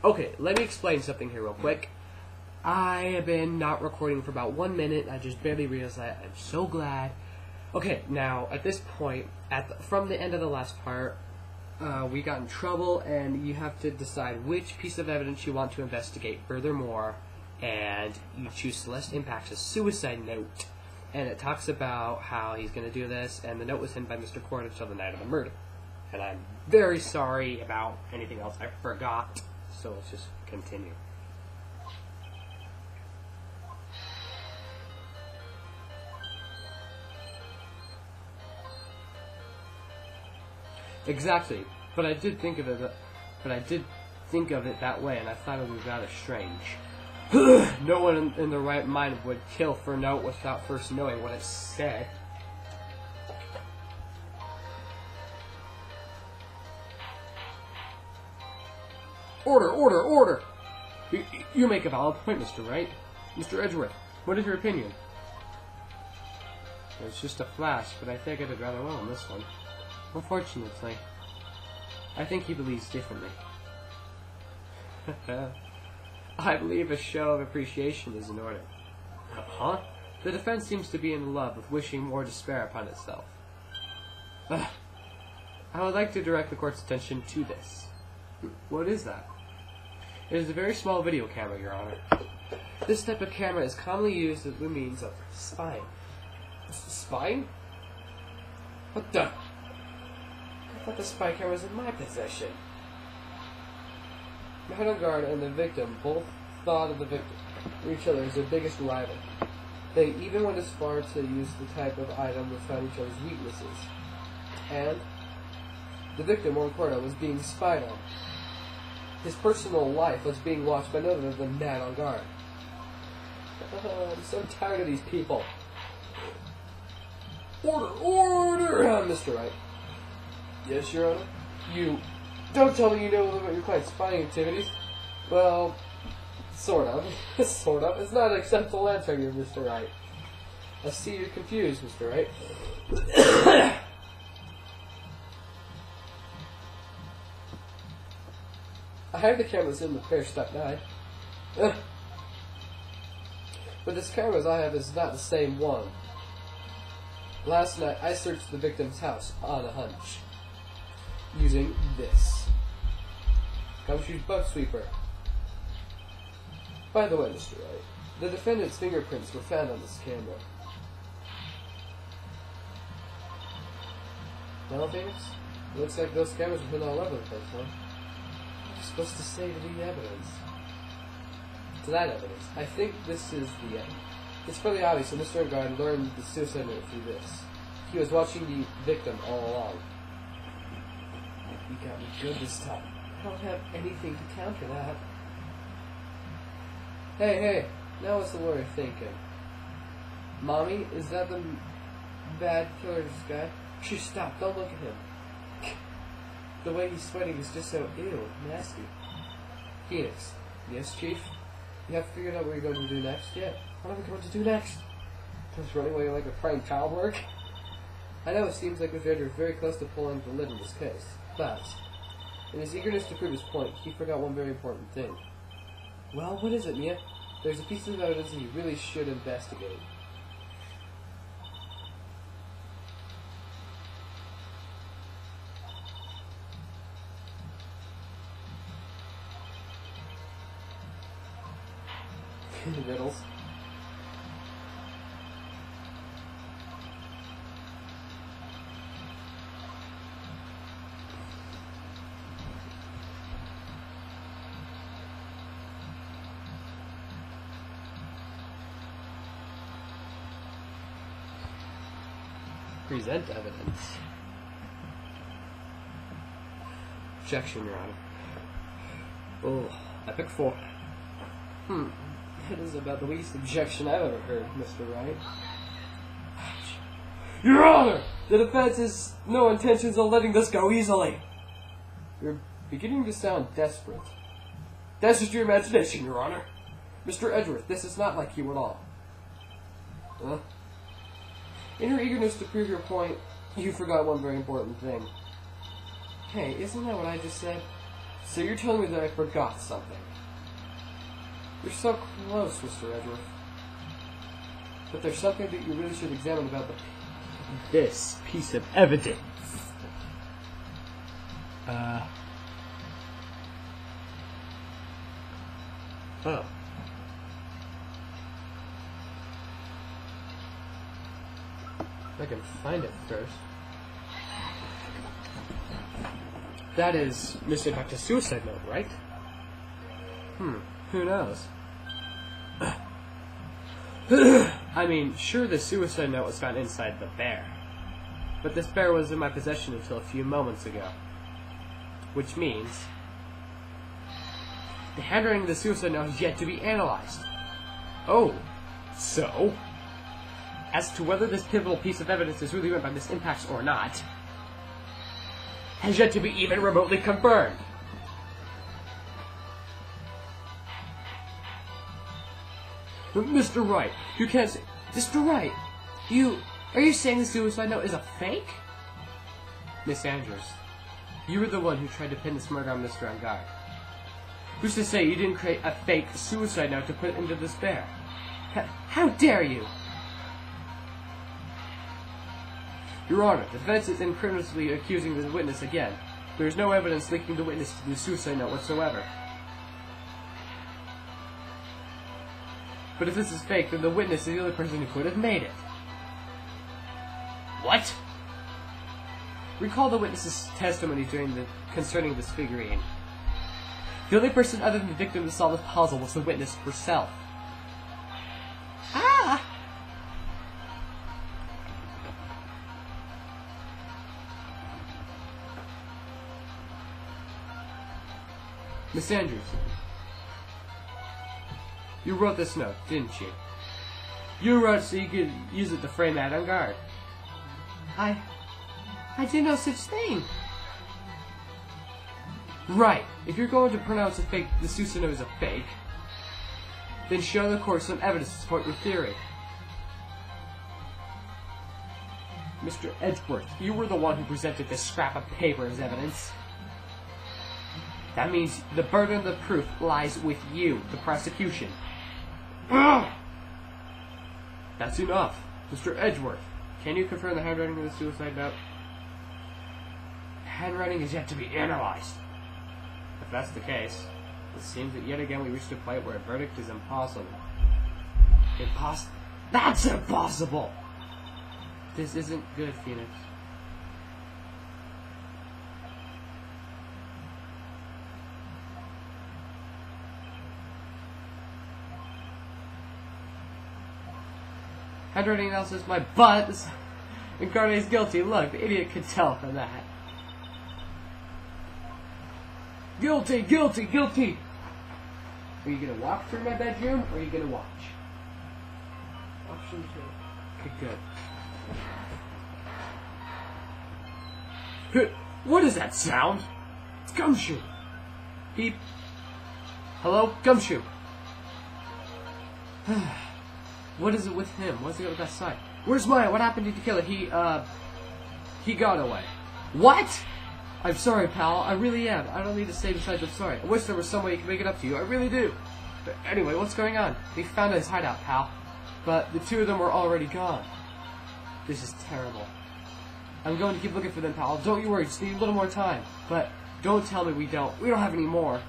Okay, let me explain something here real quick. I have been not recording for about 1 minute. I just barely realized that. I'm so glad. Okay, now, at this point, from the end of the last part, we got in trouble, and you have to decide which piece of evidence you want to investigate furthermore, and you choose Celeste Impact's suicide note, and it talks about how he's going to do this, and the note was sent by Mr. Cornish on the night of the murder. And I'm very sorry about anything else I forgot, so let's just continue. Exactly, but I did think of it. That way, and I thought it was rather strange. No one in their right mind would kill for a note without first knowing what it said. Order, order, order! You make a valid point, Mr. Wright. Mr. Edgeworth, what is your opinion? It's just a flash, but I think I did rather well on this one. Unfortunately, I think he believes differently. I believe a show of appreciation is in order. Huh? The defense seems to be in love with wishing more despair upon itself. I would like to direct the court's attention to this. What is that? It is a very small video camera, Your Honor. This type of camera is commonly used as a means of spying. Spying? What the? I thought the spy camera was in my possession. The head on guard and the victim both thought of each other as their biggest rival. They even went as far to use the type of item that found each other's weaknesses. And the victim, Corda, was being spied on. His personal life was being watched by none other than the man on guard. I'm so tired of these people. Order, order, Mr. Wright. Yes, Your Honor? You don't tell me you know about your client's spying activities. Well, sort of. Sort of. It's not an acceptable answer here, Mr. Wright. I see you're confused, Mr. Wright. I have the cameras in the pair stuck by. But this cameras I have is not the same one. Last night, I searched the victim's house on a hunch. Using this Gumshoe's bug sweeper. By the way, Mr. Wright, the defendant's fingerprints were found on this camera. Well, Phoenix, looks like those cameras have been all over the place, huh? What are you supposed to say to the evidence? To that evidence, I think this is the end. It's fairly obvious that Mr. Guard learned the suicide note through this. He was watching the victim all along. You got me good this time. I don't have anything to counter that. Hey, now what's the lawyer thinking? Mommy, is that the bad killer's guy? Shh, stop, don't look at him. The way he's sweating is just so nasty. Phoenix. Yes, Chief? You have figured out what you're going to do next yet? What are we going to do next? Just running away like a crying child work? I know it seems like Mr. Edgar is very close to pulling the lid in this case, but in his eagerness to prove his point, he forgot one very important thing. Well, what is it, Mia? There's a piece of evidence that he really should investigate. Riddles. Present evidence. Objection, Your Honor. Oh, Epik 4. That is about the least objection I've ever heard, Mr. Wright. Your Honor! The defense has no intentions of letting this go easily. You're beginning to sound desperate. That's just your imagination, Your Honor. Mr. Edgeworth, this is not like you at all. Huh? In your eagerness to prove your point, you forgot one very important thing. Hey, isn't that what I just said? So you're telling me that I forgot something? You're so close, Mr. Edgeworth. But there's something that you really should examine about this piece of evidence. Oh. If I can find it first. That is Mr. Dr. Suicide Note, right? Who knows? I mean, sure, the suicide note was found inside the bear. But this bear was in my possession until a few moments ago. Which means the handwriting of the suicide note has yet to be analyzed. Oh, so? As to whether this pivotal piece of evidence is really meant by this impact or not, has yet to be even remotely confirmed. Mr. Wright, you can't say... Mr. Wright, are you saying the suicide note is a fake? Miss Andrews, you were the one who tried to pin this murder on Mr. Angard. Who's to say you didn't create a fake suicide note to put into this bear? How dare you? Your Honor, the defense is incriminatingly accusing the witness again. There is no evidence linking the witness to the suicide note whatsoever. But if this is fake, then the witness is the only person who could have made it. What? Recall the witness's testimony concerning this figurine. The only person other than the victim to solve the puzzle was the witness herself. Ah! Miss Andrews, you wrote this note, didn't you? You wrote it so you could use it to frame that on guard. I did no such thing. Right. If you're going to pronounce the suicide note as a fake, then show the court some evidence to support your theory. Mr. Edgeworth, you were the one who presented this scrap of paper as evidence. That means the burden of the proof lies with you, the prosecution. Ugh! That's enough. Mr. Edgeworth, can you confirm the handwriting of the suicide note? The handwriting is yet to be analyzed. If that's the case, it seems that yet again we reached a point where a verdict is impossible. Impossible? That's impossible! This isn't good, Phoenix. Handwriting analysis, my butt! Incarnate's guilty. Look, the idiot could tell from that. Guilty, guilty, guilty! Are you gonna walk through my bedroom, or are you gonna watch? Option 2. Okay, good. What is that sound? It's Gumshoe! Beep. Hello? Gumshoe! What is it with him? What's he got with that side? Where's Maya? What happened to the killer? He got away. What? I'm sorry, pal. I really am. I don't need to say besides I'm sorry. I wish there was some way he could make it up to you. I really do. But anyway, what's going on? We found his hideout, pal. But the two of them were already gone. This is terrible. I'm going to keep looking for them, pal. Don't you worry. Just need a little more time. But don't tell me we don't. We don't have any more.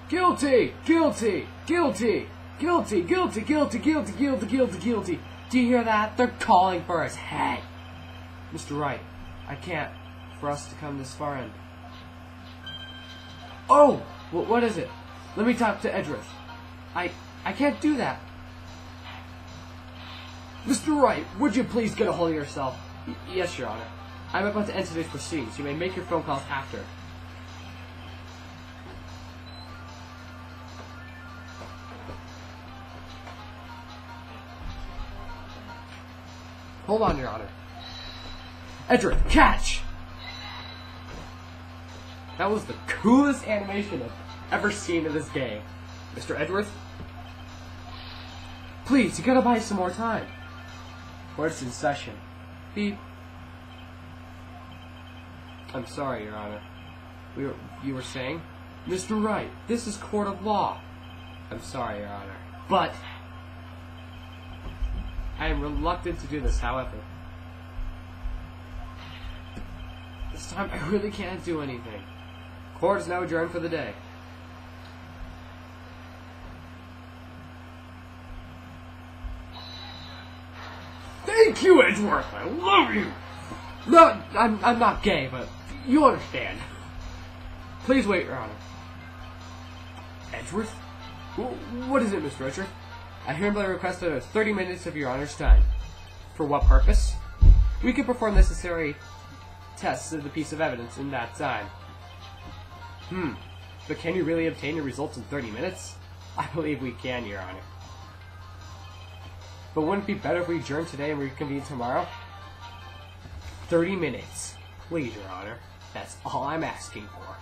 Guilty! Guilty! Guilty! Guilty! Guilty! Guilty! Guilty! Guilty! Guilty! Guilty! Do you hear that? They're calling for his head. Mr. Wright, I can't. For us to come this far in. Oh! What is it? Let me talk to Edgeworth. I can't do that. Mr. Wright, would you please get a hold of yourself? Yes, Your Honor. I'm about to end today's proceedings. You may make your phone calls after. Hold on, Your Honor. Edgeworth, catch! That was the coolest animation I've ever seen in this game. Mr. Edgeworth? Please, you gotta buy some more time. Court's in session. Beep. I'm sorry, Your Honor. You were saying? Mr. Wright, this is court of law. I'm sorry, Your Honor. But I am reluctant to do this, however. This time I really can't do anything. Court is now adjourned for the day. Thank you, Edgeworth! I love you! No, I'm not gay, but you understand. Please wait, Your Honor. Edgeworth? What is it, Mr. Edgeworth? I hereby request that 30 minutes of Your Honor's time. For what purpose? We can perform necessary tests of the piece of evidence in that time. But can you really obtain your results in 30 minutes? I believe we can, Your Honor. But wouldn't it be better if we adjourn today and reconvene tomorrow? 30 minutes. Please, Your Honor. That's all I'm asking for.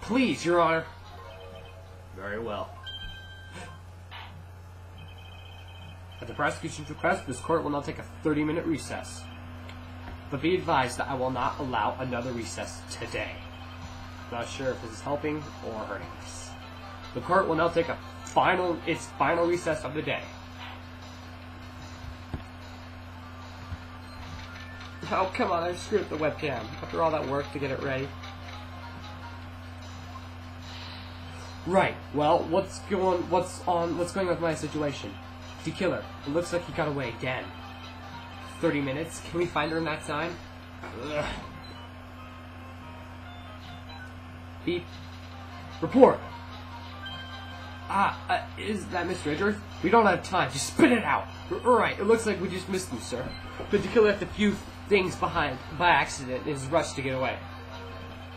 Please, Your Honor. Very well. At the prosecution's request, this court will now take a 30-minute recess. But be advised that I will not allow another recess today. I'm not sure if this is helping or hurting us. The court will now take its final recess of the day. Oh, come on, I screwed up the webcam. After all that work to get it ready. Right, well, what's going on with my situation? The killer. It looks like he got away again. 30 minutes? Can we find her in that time? Ugh. Beep. Report! Is that Mr. Edgeworth? We don't have time. Just spit it out. Right, it looks like we just missed him, sir. But the killer left a few things behind by accident in his rush to get away.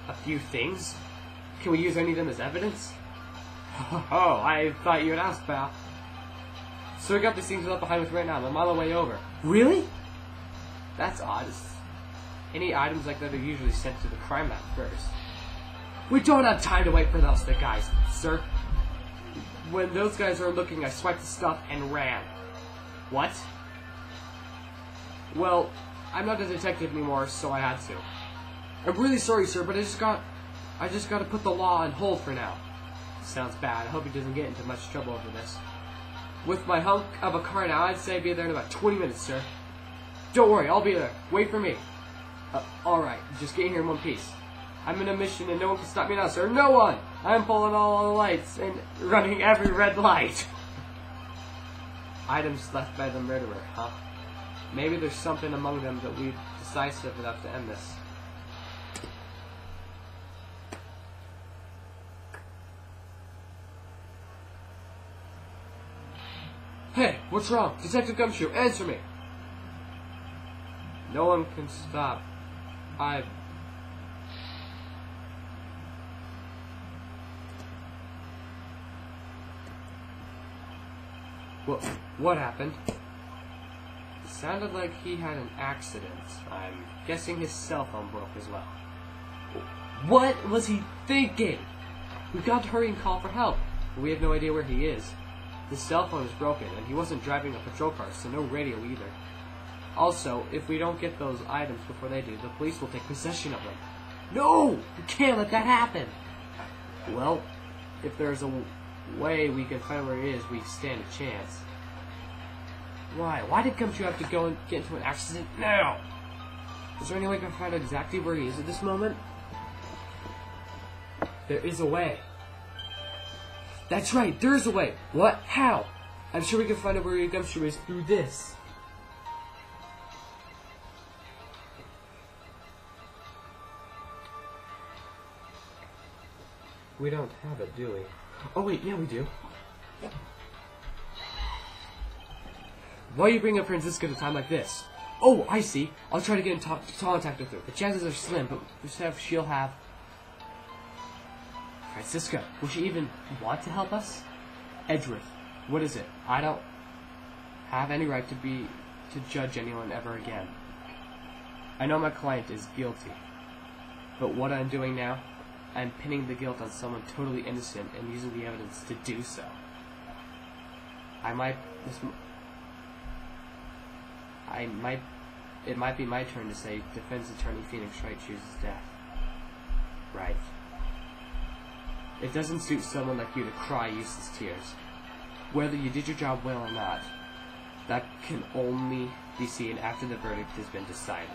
A few things? Can we use any of them as evidence? Oh, I thought you had asked, pal. So we got these things left behind with right now. I'm on the way over. Really? That's odd. Any items like that are usually sent to the crime lab first. We don't have time to wait for those guys, sir. When those guys are looking, I swiped the stuff and ran. What? Well, I'm not a detective anymore, so I had to. I'm really sorry, sir, but I just got to put the law on hold for now. Sounds bad. I hope he doesn't get into much trouble over this. With my hunk of a car now, I'd say I'd be there in about 20 minutes, sir. Don't worry, I'll be there. Wait for me. Alright, just get here in one piece. I'm in a mission and no one can stop me now, sir. No one! I'm pulling all the lights and running every red light. Items left by the murderer, huh? Maybe there's something among them that we've decisive enough to end this. Hey, what's wrong? Detective Gumshoe, answer me! No one can stop. What happened? It sounded like he had an accident. I'm guessing his cell phone broke as well. What was he thinking? We've got to hurry and call for help. But we have no idea where he is. His cell phone is broken, and he wasn't driving a patrol car, so no radio either. Also, if we don't get those items before they do, the police will take possession of them. No! We can't let that happen! Well, if there's a way we can find where he is, we stand a chance. Why? Why did Gumshoe have to go and get into an accident now? Is there any way we can find out exactly where he is at this moment? There is a way. That's right, there is a way. What? How? I'm sure we can find out where Gumshoe is through this. We don't have it, do we? Oh wait, yeah we do. Why are you bringing up Franziska at a time like this? Oh, I see. I'll try to get in contact with her. The chances are slim, but she'll have... Franziska, will she even want to help us? Edgeworth, what is it? I don't have any right to judge anyone ever again. I know my client is guilty, but what I'm doing now, I'm pinning the guilt on someone totally innocent and using the evidence to do so. It might be my turn to say defense attorney Phoenix Wright chooses death. Right. It doesn't suit someone like you to cry useless tears. Whether you did your job well or not, that can only be seen after the verdict has been decided.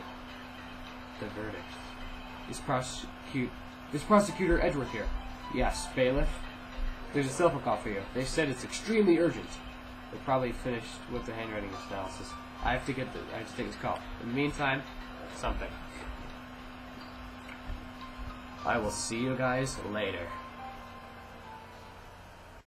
The verdict. Is Prosecutor Edward here? Yes, bailiff. There's a cell phone call for you. They said it's extremely urgent. They're probably finished with the handwriting analysis. I have to take this call. In the meantime, something. I will see you guys later.